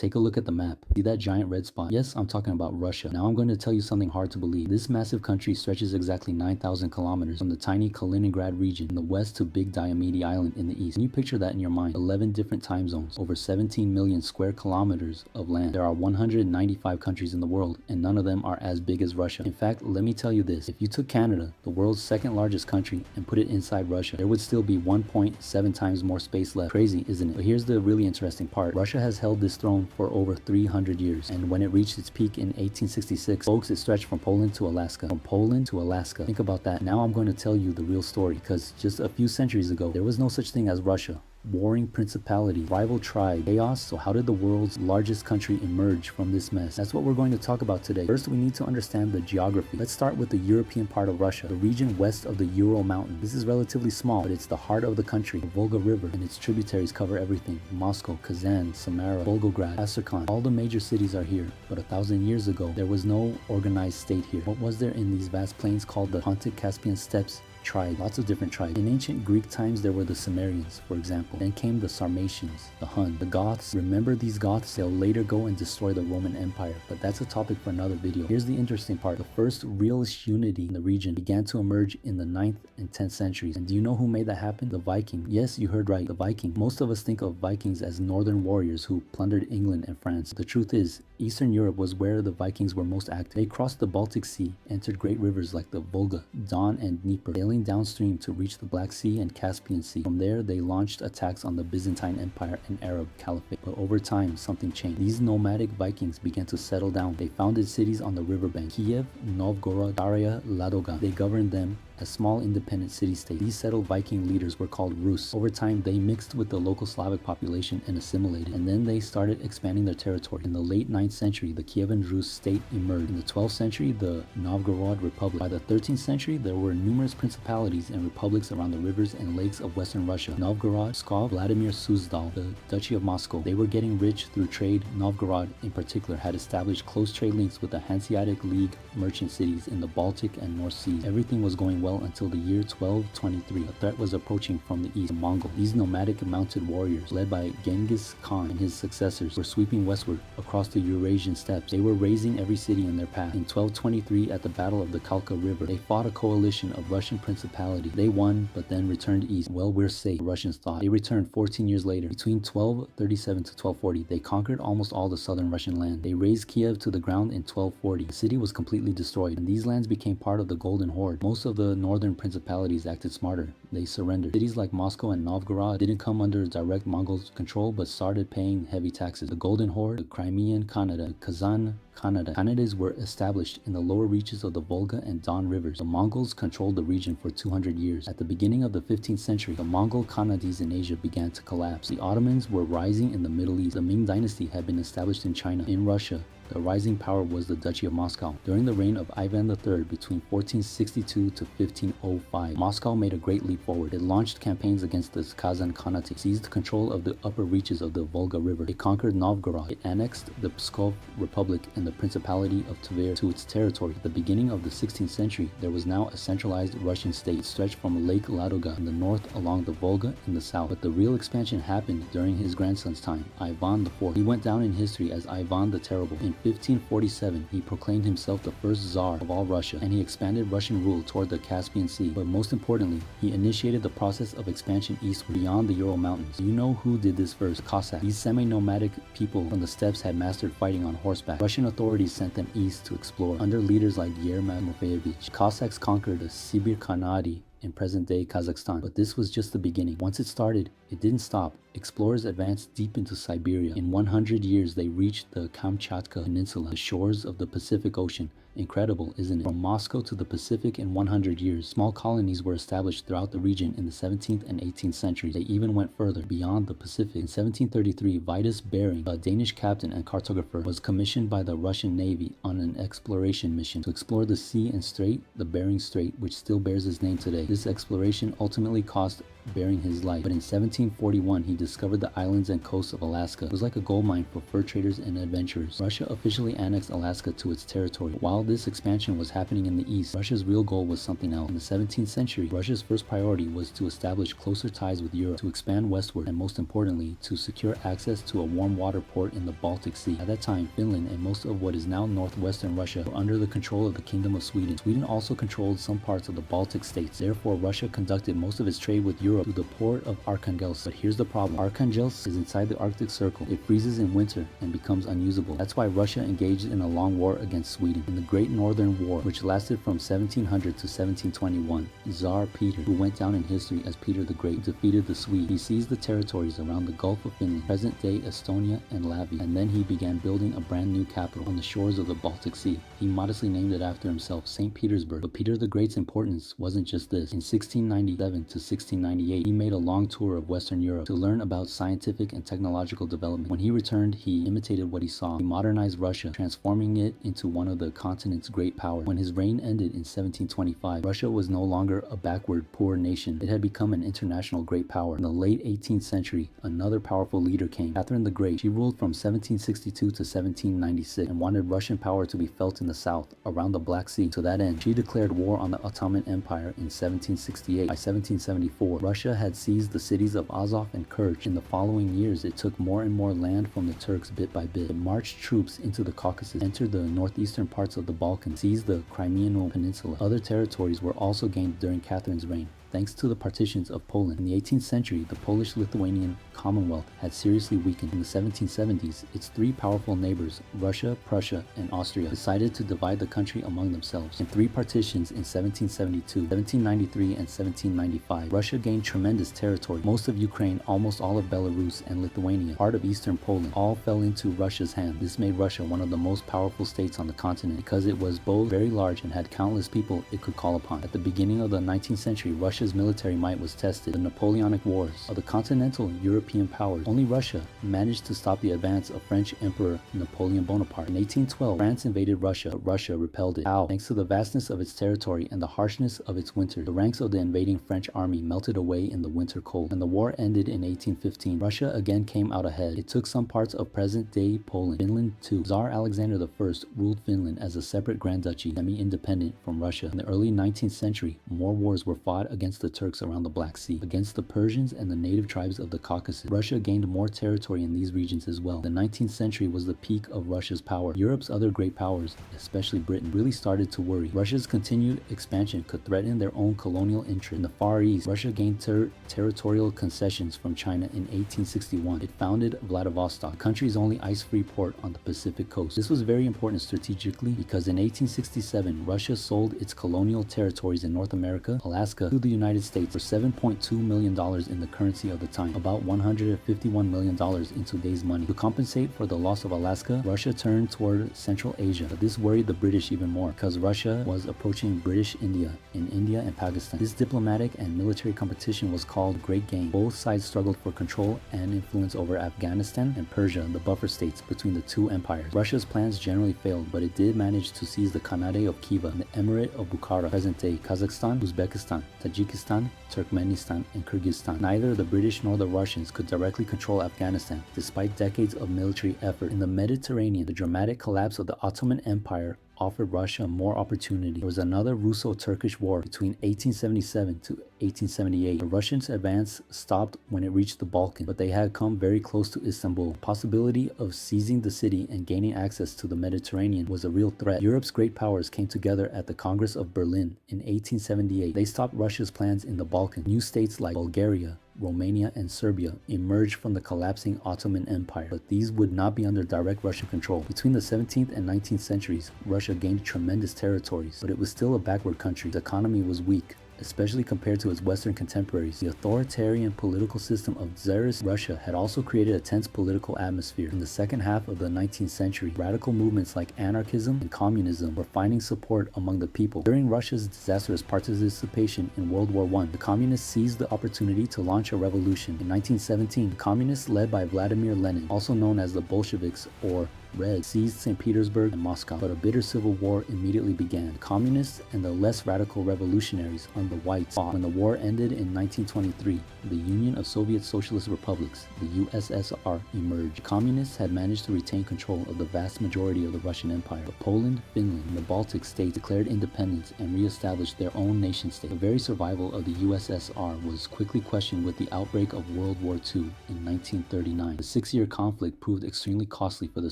Take a look at the map. See that giant red spot? Yes, I'm talking about Russia. Now I'm going to tell you something hard to believe. This massive country stretches exactly 9,000 kilometers from the tiny Kaliningrad region in the west to Big Diomede Island in the east. Can you picture that in your mind? 11 different time zones, over 17 million square kilometers of land. There are 195 countries in the world, and none of them are as big as Russia. In fact, let me tell you this. If you took Canada, the world's second largest country, and put it inside Russia, there would still be 1.7 times more space left. Crazy, isn't it? But here's the really interesting part. Russia has held this throne for over 300 years, and when it reached its peak in 1866, folks, it stretched from Poland to Alaska. From Poland to Alaska. Think about that. Now I'm going to tell you the real story, because just a few centuries ago, there was no such thing as Russia. Warring principality, rival tribe, chaos. So how did the world's largest country emerge from this mess? That's what we're going to talk about today. First, we need to understand the geography. Let's start with the European part of Russia, the region west of the Ural Mountain. This is relatively small, but it's the heart of the country. The Volga River and its tributaries cover everything. Moscow, Kazan, Samara, Volgograd, Astrakhan. All the major cities are here. But 1,000 years ago, there was no organized state here. What was there in these vast plains called the Pontic Caspian Steppes? Tribe. Lots of different tribes. In ancient Greek times, there were the Sumerians, for example. Then came the Sarmatians, the Hun, the Goths. Remember these Goths? They'll later go and destroy the Roman Empire, but that's a topic for another video. Here's the interesting part. The first realist unity in the region began to emerge in the 9th and 10th centuries. And do you know who made that happen? The Vikings. Yes, you heard right, the Vikings. Most of us think of Vikings as northern warriors who plundered England and France. The truth is, Eastern Europe was where the Vikings were most active. They crossed the Baltic Sea, entered great rivers like the Volga, Don, and Dnieper, sailing downstream to reach the Black Sea and Caspian Sea. From there, they launched attacks on the Byzantine Empire and Arab Caliphate. But over time, something changed. These nomadic Vikings began to settle down. They founded cities on the riverbank: Kiev, Novgorod, Daria, Ladoga. They governed them as small independent city-states. These settled Viking leaders were called Rus. Over time, they mixed with the local Slavic population and assimilated, and then they started expanding their territory. In the late 9th century, the Kievan Rus state emerged. In the 12th century, the Novgorod Republic. By the 13th century, there were numerous principalities and republics around the rivers and lakes of western Russia: Novgorod, Pskov, Vladimir Suzdal, the Duchy of Moscow. They were getting rich through trade. Novgorod, in particular, had established close trade links with the Hanseatic League merchant cities in the Baltic and North Seas. Everything was going well until the year 1223. A threat was approaching from the east, the Mongol. These nomadic mounted warriors, led by Genghis Khan and his successors, were sweeping westward across the Eurasian steppes. They were razing every city in their path. In 1223, at the Battle of the Kalka River, they fought a coalition of Russian principalities. They won, but then returned east. Well, we're safe, the Russians thought. They returned 14 years later. Between 1237 to 1240, they conquered almost all the southern Russian land. They razed Kiev to the ground in 1240. The city was completely destroyed, and these lands became part of the Golden Horde. Most of the northern principalities acted smarter. They surrendered. Cities like Moscow and Novgorod didn't come under direct Mongol control, but started paying heavy taxes. The Golden Horde, the Crimean Khanate, the Kazan Khanate. Khanates were established in the lower reaches of the Volga and Don rivers. The Mongols controlled the region for 200 years. At the beginning of the 15th century, the Mongol Khanates in Asia began to collapse. The Ottomans were rising in the Middle East. The Ming dynasty had been established in China. In Russia, the rising power was the Duchy of Moscow. During the reign of Ivan III between 1462 to 1505, Moscow made a great leap forward. It launched campaigns against the Kazan Khanate, seized control of the upper reaches of the Volga River. It conquered Novgorod. It annexed the Pskov Republic and the Principality of Tver to its territory. At the beginning of the 16th century, there was now a centralized Russian state. It stretched from Lake Ladoga in the north along the Volga in the south. But the real expansion happened during his grandson's time, Ivan IV. He went down in history as Ivan the Terrible. In 1547, he proclaimed himself the first Tsar of all Russia, and he expanded Russian rule toward the Caspian Sea. But most importantly, he initiated the process of expansion eastward beyond the Ural Mountains. You know who did this first? Cossacks. These semi-nomadic people from the steppes had mastered fighting on horseback. Russian authorities sent them east to explore. Under leaders like Yermak Timofeyevich, Cossacks conquered the Sibir Khanate in present-day Kazakhstan. But this was just the beginning. Once it started, it didn't stop. Explorers advanced deep into Siberia. In 100 years, they reached the Kamchatka Peninsula, the shores of the Pacific Ocean. Incredible, isn't it? From Moscow to the Pacific in 100 years, small colonies were established throughout the region in the 17th and 18th centuries. They even went further, beyond the Pacific. In 1733, Vitus Bering, a Danish captain and cartographer, was commissioned by the Russian Navy on an exploration mission to explore the sea and strait, the Bering Strait, which still bears his name today. This exploration ultimately cost bearing his life. But in 1741, he discovered the islands and coasts of Alaska. It was like a gold mine for fur traders and adventurers. Russia officially annexed Alaska to its territory. While this expansion was happening in the east, Russia's real goal was something else. In the 17th century, Russia's first priority was to establish closer ties with Europe, to expand westward, and most importantly, to secure access to a warm water port in the Baltic Sea. At that time, Finland and most of what is now northwestern Russia were under the control of the Kingdom of Sweden. Sweden also controlled some parts of the Baltic states. Therefore, Russia conducted most of its trade with Europe through the port of Arkhangelsk. But here's the problem. Arkhangelsk is inside the Arctic Circle. It freezes in winter and becomes unusable. That's why Russia engaged in a long war against Sweden. In the Great Northern War, which lasted from 1700 to 1721, Tsar Peter, who went down in history as Peter the Great, defeated the Swedes. He seized the territories around the Gulf of Finland, present-day Estonia and Latvia, and then he began building a brand new capital on the shores of the Baltic Sea. He modestly named it after himself, St. Petersburg. But Peter the Great's importance wasn't just this. In 1697 to 1698, he made a long tour of Western Europe to learn about scientific and technological development. When he returned, he imitated what he saw. He modernized Russia, transforming it into one of the continent's great powers. When his reign ended in 1725, Russia was no longer a backward, poor nation. It had become an international great power. In the late 18th century, another powerful leader came, Catherine the Great. She ruled from 1762 to 1796 and wanted Russian power to be felt in the south, around the Black Sea. To that end, she declared war on the Ottoman Empire in 1768. By 1774, Russia had seized the cities of Azov and Kerch. In the following years, it took more and more land from the Turks bit by bit. It marched troops into the Caucasus, entered the northeastern parts of the Balkans, seized the Crimean Peninsula. Other territories were also gained during Catherine's reign. Thanks to the partitions of Poland. In the 18th century, the Polish-Lithuanian Commonwealth had seriously weakened. In the 1770s, its three powerful neighbors, Russia, Prussia, and Austria, decided to divide the country among themselves. In three partitions in 1772, 1793, and 1795, Russia gained tremendous territory. Most of Ukraine, almost all of Belarus, and Lithuania, part of eastern Poland, all fell into Russia's hands. This made Russia one of the most powerful states on the continent because it was both very large and had countless people it could call upon. At the beginning of the 19th century, Russia's military might was tested. The Napoleonic Wars of the continental European powers. Only Russia managed to stop the advance of French Emperor Napoleon Bonaparte. In 1812, France invaded Russia, but Russia repelled it. How? Thanks to the vastness of its territory and the harshness of its winter. The ranks of the invading French army melted away in the winter cold, and the war ended in 1815. Russia again came out ahead. It took some parts of present-day Poland, Finland too. Tsar Alexander I ruled Finland as a separate Grand Duchy, semi-independent from Russia. In the early 19th century, more wars were fought against the Turks around the Black Sea, against the Persians and the native tribes of the Caucasus. Russia gained more territory in these regions as well. The 19th century was the peak of Russia's power. Europe's other great powers, especially Britain, really started to worry. Russia's continued expansion could threaten their own colonial interests. In the Far East, Russia gained territorial concessions from China in 1861. It founded Vladivostok, the country's only ice-free port on the Pacific coast. This was very important strategically because in 1867, Russia sold its colonial territories in North America, Alaska, to the United States for $7.2 million in the currency of the time, about $151 million in today's money. To compensate for the loss of Alaska, Russia turned toward Central Asia, but this worried the British even more because Russia was approaching British India in India and Pakistan. This diplomatic and military competition was called Great Game. Both sides struggled for control and influence over Afghanistan and Persia, the buffer states between the two empires. Russia's plans generally failed, but it did manage to seize the Khanate of Khiva and the Emirate of Bukhara, present-day Kazakhstan, Uzbekistan, Tajikistan, Turkmenistan, and Kyrgyzstan. Neither the British nor the Russians could directly control Afghanistan, despite decades of military effort. In the Mediterranean, the dramatic collapse of the Ottoman Empire offered Russia more opportunity. There was another Russo-Turkish war between 1877 to 1878. The Russians' advance stopped when it reached the Balkans, but they had come very close to Istanbul. The possibility of seizing the city and gaining access to the Mediterranean was a real threat. Europe's great powers came together at the Congress of Berlin in 1878. They stopped Russia's plans in the Balkans. New states like Bulgaria, Romania, and Serbia emerged from the collapsing Ottoman Empire, but these would not be under direct Russian control. Between the 17th and 19th centuries, Russia gained tremendous territories, but it was still a backward country. Its economy was weak, especially compared to its Western contemporaries. The authoritarian political system of Tsarist Russia had also created a tense political atmosphere. In the second half of the 19th century, radical movements like anarchism and communism were finding support among the people. During Russia's disastrous participation in World War I, the communists seized the opportunity to launch a revolution. In 1917, the communists led by Vladimir Lenin, also known as the Bolsheviks or Red seized St. Petersburg and Moscow, but a bitter civil war immediately began. The communists and the less radical revolutionaries on the whites fought. When the war ended in 1923, the Union of Soviet Socialist Republics, the USSR, emerged. The communists had managed to retain control of the vast majority of the Russian Empire, but Poland, Finland, and the Baltic states declared independence and re-established their own nation-state. The very survival of the USSR was quickly questioned with the outbreak of World War II in 1939. The six-year conflict proved extremely costly for the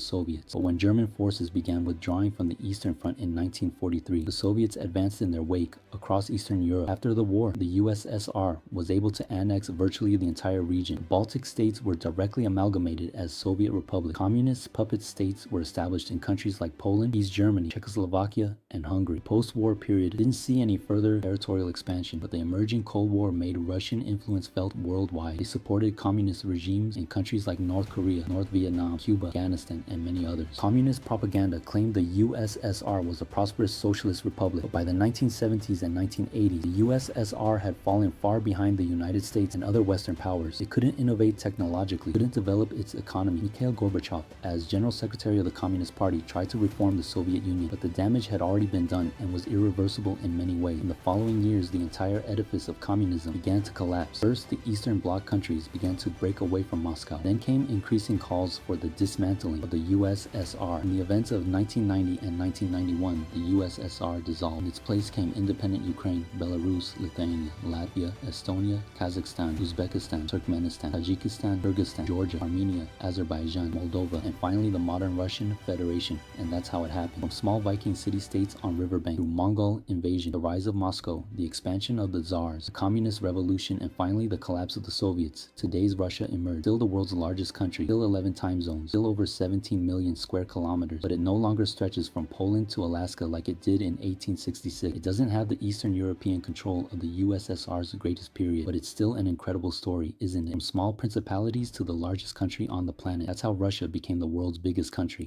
Soviets, but when German forces began withdrawing from the Eastern Front in 1943, the Soviets advanced in their wake across Eastern Europe. After the war, the USSR was able to annex virtually the entire region. The Baltic states were directly amalgamated as Soviet republics. Communist puppet states were established in countries like Poland, East Germany, Czechoslovakia, and Hungary. The post-war period didn't see any further territorial expansion, but the emerging Cold War made Russian influence felt worldwide. They supported communist regimes in countries like North Korea, North Vietnam, Cuba, Afghanistan, and many others. Communist propaganda claimed the USSR was a prosperous socialist republic, but by the 1970s and 1980s, the USSR had fallen far behind the United States and other Western powers. It couldn't innovate technologically, couldn't develop its economy. Mikhail Gorbachev, as General Secretary of the Communist Party, tried to reform the Soviet Union, but the damage had already been done and was irreversible in many ways. In the following years, the entire edifice of communism began to collapse. First, the Eastern Bloc countries began to break away from Moscow. Then came increasing calls for the dismantling of the USSR. In the events of 1990 and 1991, the USSR dissolved. In its place came independent Ukraine, Belarus, Lithuania, Latvia, Estonia, Kazakhstan, Uzbekistan, Turkmenistan, Tajikistan, Kyrgyzstan, Georgia, Armenia, Azerbaijan, Moldova, and finally the modern Russian Federation. And that's how it happened. From small Viking city-states on riverbank, through Mongol invasion, the rise of Moscow, the expansion of the Tsars, the communist revolution, and finally the collapse of the Soviets, today's Russia emerged. Still the world's largest country, still 11 time zones, still over 17 million square kilometers, but it no longer stretches from Poland to Alaska like it did in 1866. It doesn't have the Eastern European control of the USSR's greatest period, but it's still an incredible story, isn't it? From small principalities to the largest country on the planet. That's how Russia became the world's biggest country.